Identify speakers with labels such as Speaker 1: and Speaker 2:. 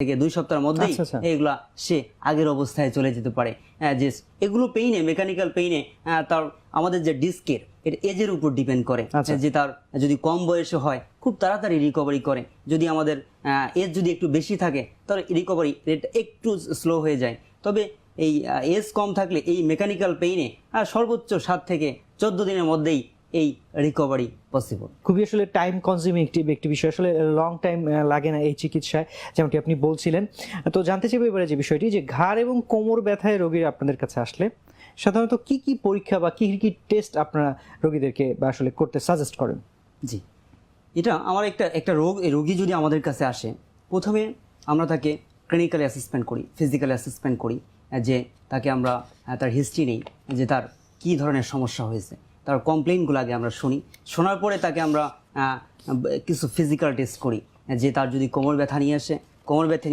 Speaker 1: থেকে 2 সপ্তাহের মধ্যেই এগুলা সে আগের অবস্থায় চলে যেতে পারে। যে এগুলো পেইনে, মেকানিক্যাল পেইনে তার আমাদের যে ডিস্কের এর এজের উপর ডিপেন্ড করে, যে তার যদি কম বয়সে হয় খুব তাড়াতাড়ি রিকভারি করে, যদি আমাদের এজ যদি একটু বেশি থাকে তাহলে রিকভারি রেট একটু স্লো হয়ে যায়। তবে এই এজ কম থাকলে এই মেকানিক্যাল পেইনে সর্বোচ্চ 7 থেকে 14 দিনের মধ্যেই এই রিকভারি পসিবল।
Speaker 2: খুবই আসলে টাইম কনজিউমিং একটি বিষয়, আসলে লং টাইম লাগে না এই চিকিৎসায়, যেমনটি আপনি বলছিলেন। তো জানতে চাইবো এবারে যে বিষয়টি, যে ঘাড় এবং কোমর ব্যথায় রোগীর আপনাদের কাছে আসলে সাধারণত কি কি পরীক্ষা বা কি কি টেস্ট আপনারা রোগীদেরকে বা আসলে করতে সাজেস্ট করেন?
Speaker 1: জি, এটা আমার একটা রোগী যদি আমাদের কাছে আসে, প্রথমে আমরা তাকে ক্লিনিক্যাল অ্যাসেসমেন্ট করি, ফিজিক্যাল অ্যাসেসমেন্ট করি, যে তাকে আমরা তার হিস্ট্রি নেই, যে তার কী ধরনের সমস্যা হয়েছে, তার কমপ্লেইনগুলো আগে আমরা শুনি। শোনার পরে তাকে আমরা কিছু ফিজিক্যাল টেস্ট করি, যে তার যদি কোমর ব্যথা নিয়ে আসে, কোমর ব্যথা